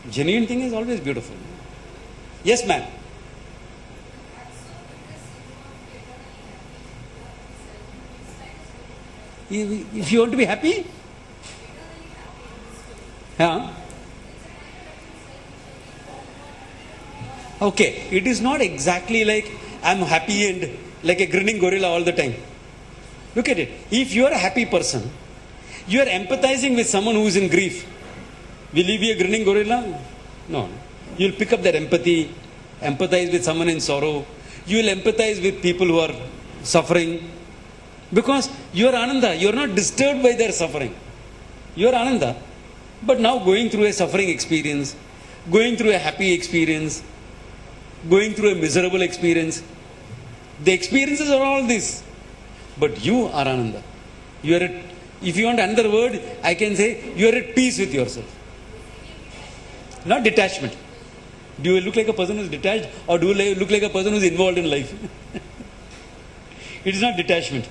Genuine thing is always beautiful. Yes, ma'am. If you want to be happy, yeah. Okay, it is not exactly like I'm happy and like a grinning gorilla all the time. Look at it. If you are a happy person, you are empathizing with someone who is in grief. Will you be a grinning gorilla? No. You will pick up that empathy, empathize with someone in sorrow. You will empathize with people who are suffering. Because you are Ananda. You are not disturbed by their suffering. You are Ananda. But now going through a suffering experience, going through a happy experience, going through a miserable experience. The experiences are all this. But you are Ananda. You are at, if you want another word, I can say you are at peace with yourself. Not detachment. Do you look like a person who is detached, or do you look like a person who is involved in life? It is not detachment.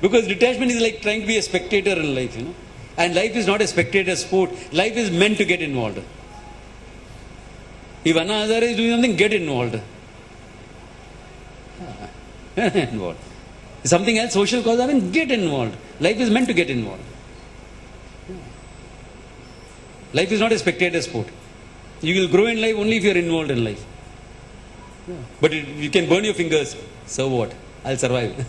Because detachment is like trying to be a spectator in life, And life is not a spectator sport. Life is meant to get involved. If Anna Acharya is doing something, get involved. Involved. Something else, social cause, get involved. Life is meant to get involved. Life is not a spectator sport. You will grow in life only if you are involved in life. But you can burn your fingers. So what? I'll survive.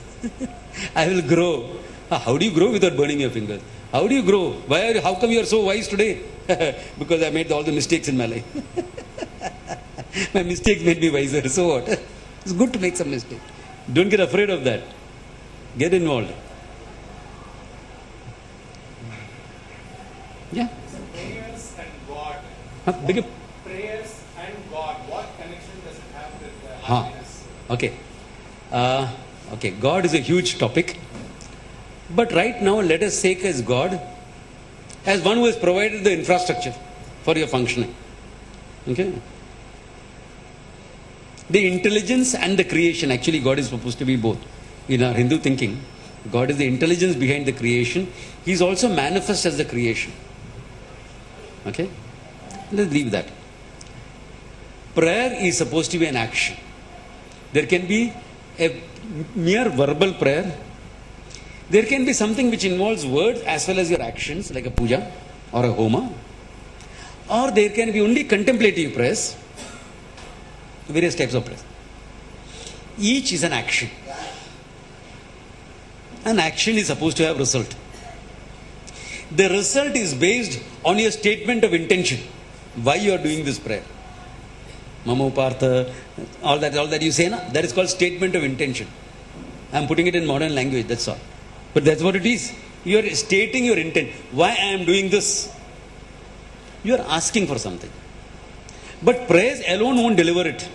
I will grow. How do you grow without burning your fingers? How do you grow? How come you are so wise today? Because I made all the mistakes in my life. My mistakes made me wiser. So what? It's good to make some mistakes. Don't get afraid of that. Get involved. Yeah. So prayers and God. Prayers and God. What connection does it have with happiness? Okay. Okay. God is a huge topic. But right now, let us take as God as one who has provided the infrastructure for your functioning. Okay. The intelligence and the creation. Actually, God is supposed to be both. In our Hindu thinking, God is the intelligence behind the creation. He is also manifest as the creation. Okay? Let's leave that. Prayer is supposed to be an action. There can be a mere verbal prayer. There can be something which involves words as well as your actions, like a puja or a homa. Or there can be only contemplative prayers. Various types of prayers. Each is an action. An action is supposed to have result. The result is based on your statement of intention. Why you are doing this prayer. Mama Upartha, all that you say, that is called statement of intention. I am putting it in modern language, that's all. But that's what it is. You are stating your intent. Why I am doing this? You are asking for something. But prayers alone won't deliver it.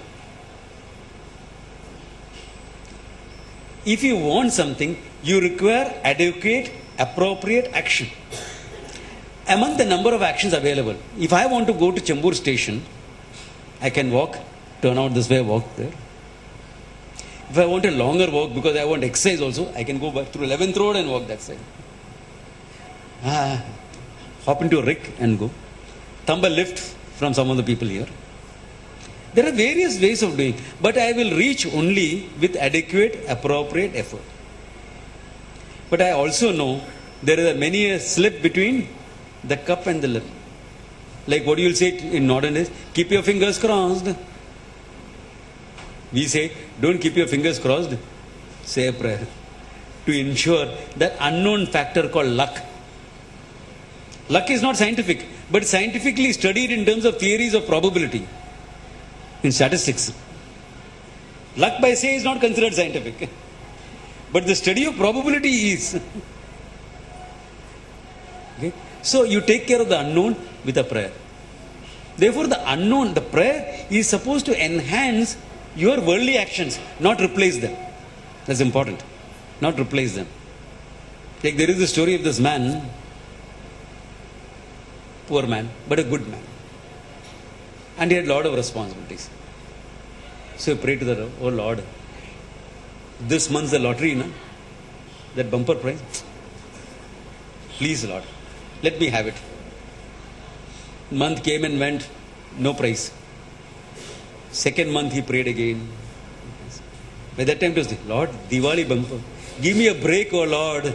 If you want something, you require adequate, appropriate action. Among the number of actions available, if I want to go to Chembur station, I can walk, turn out this way, walk there. If I want a longer walk because I want exercise also, I can go back through 11th road and walk that side. Hop into a rig and go. Thumb a lift from some of the people here. There are various ways of doing, but I will reach only with adequate, appropriate effort. But I also know there is many a slip between the cup and the lip. Like what you will say in northern is, keep your fingers crossed. We say, don't keep your fingers crossed. Say a prayer. To ensure that unknown factor called luck. Luck is not scientific, but scientifically studied in terms of theories of probability. In statistics. Luck by say is not considered scientific. But the study of probability is. Okay? So you take care of the unknown with a prayer. Therefore the unknown, the prayer is supposed to enhance your worldly actions, not replace them. That's important. Not replace them. Like there is the story of this man, poor man, but a good man. And he had a lot of responsibilities. So he prayed to the Lord, oh Lord, this month's the lottery, that bumper prize. Please Lord, let me have it. Month came and went. No price. Second month he prayed again. By that time it was, Lord, Diwali bumper. Give me a break, oh Lord.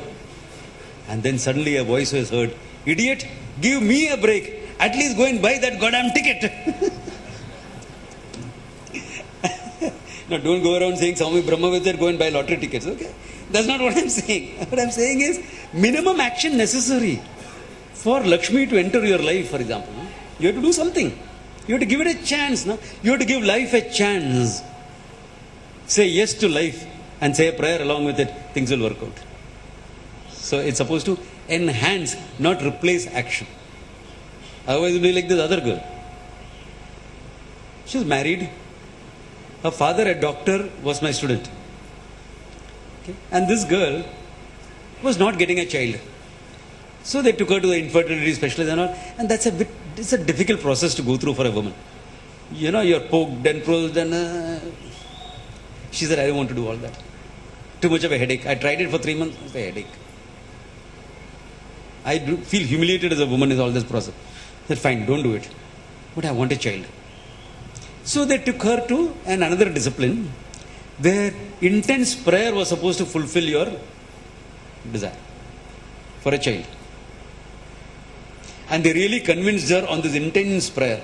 And then suddenly a voice was heard. Idiot, give me a break. At least go and buy that goddamn ticket. No, don't go around saying Swami Brahmavitya, go and buy lottery tickets. Okay? That's not what I'm saying. What I'm saying is minimum action necessary for Lakshmi to enter your life, for example. You have to do something. You have to give it a chance. No? You have to give life a chance. Say yes to life and say a prayer along with it. Things will work out. So it's supposed to enhance, not replace action. Otherwise it will be like this other girl. She was married. Her father, a doctor, was my student. Okay? And this girl was not getting a child. So they took her to the infertility specialist and all. And it's a difficult process to go through for a woman. You know, you're poked and probed and... She said, I don't want to do all that. Too much of a headache. I tried it for 3 months. It's a headache. I feel humiliated as a woman in all this process. I said, fine, don't do it. But I want a child. So they took her to another discipline where intense prayer was supposed to fulfill your desire for a child. And they really convinced her on this intense prayer,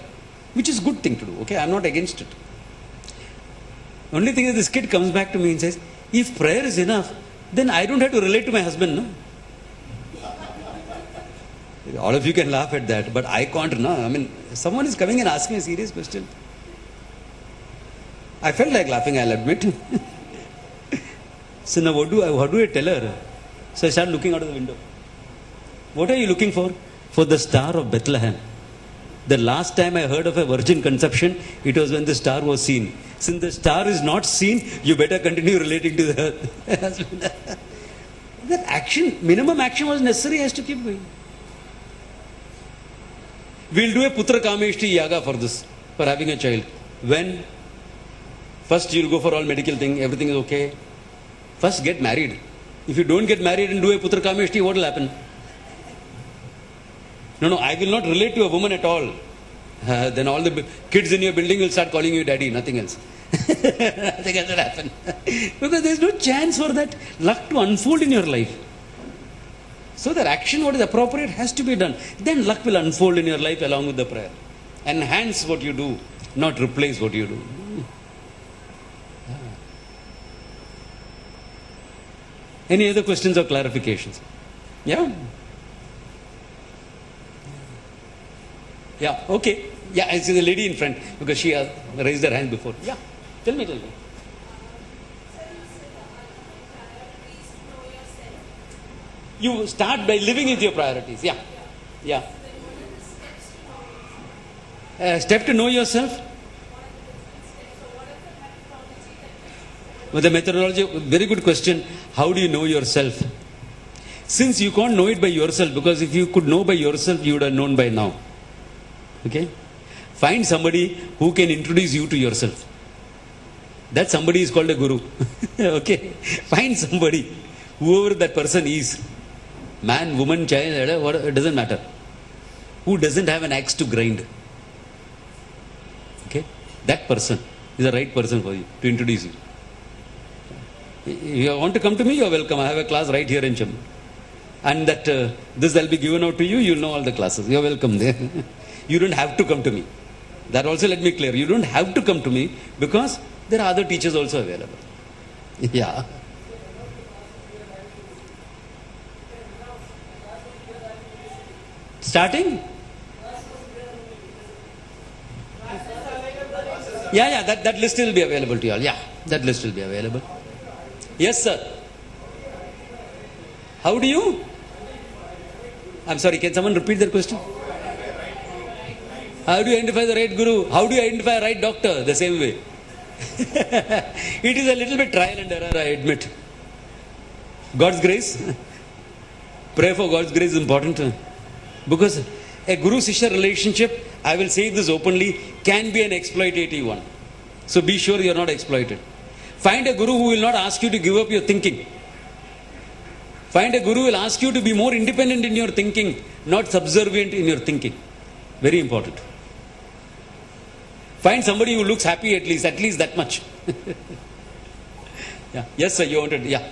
which is a good thing to do. Okay, I'm not against it. Only thing is, this kid comes back to me and says, if prayer is enough, then I don't have to relate to my husband, no? All of you can laugh at that, but I can't, no? I mean, someone is coming and asking a serious question. I felt like laughing, I'll admit. So now what do I tell her? So I started looking out of the window. What are you looking for? For the star of Bethlehem. The last time I heard of a virgin conception, it was when the star was seen. Since the star is not seen, you better continue relating to the husband. That action, minimum action was necessary, has to keep going. We'll do a Putra Kameshti Yaga for this, for having a child. When? First you'll go for all medical thing, everything is okay. First get married. If you don't get married and do a Putra Kameshti, what will happen? No, I will not relate to a woman at all. Then all the kids in your building will start calling you daddy, nothing else. Nothing else will happen. Because there is no chance for that luck to unfold in your life. So that action, what is appropriate, has to be done. Then luck will unfold in your life along with the prayer. Enhance what you do, not replace what you do. Any other questions or clarifications? Yeah? Yeah, okay. Yeah, I see the lady in front because she has raised her hand before. Yeah, tell me. You start by living with your priorities. Yeah. Step to know yourself. Well, the methodology, very good question. How do you know yourself? Since you can't know it by yourself, because if you could know by yourself, you would have known by now. Okay? Find somebody who can introduce you to yourself. That somebody is called a guru. Okay? Find somebody, whoever that person is. Man, woman, child, it doesn't matter. Who doesn't have an axe to grind. Okay? That person is the right person for you, to introduce you. If you want to come to me, you are welcome. I have a class right here in Chennai. And that this will be given out to you, you'll know all the classes. You are welcome there. You don't have to come to me. That also let me clear. You don't have to come to me because there are other teachers also available. Yeah. Starting? Yeah, that list will be available to you all. Yeah, that list will be available. Yes, sir. How do you? I'm sorry, can someone repeat that question? How do you identify the right guru? How do you identify a right doctor? The same way. It is a little bit trial and error, I admit. God's grace. Pray for God's grace is important. Because a guru-sishya relationship, I will say this openly, can be an exploitative one. So be sure you are not exploited. Find a guru who will not ask you to give up your thinking. Find a guru who will ask you to be more independent in your thinking, not subservient in your thinking. Very important. Find somebody who looks happy at least that much. Yeah. Yes, sir, you wanted, yeah.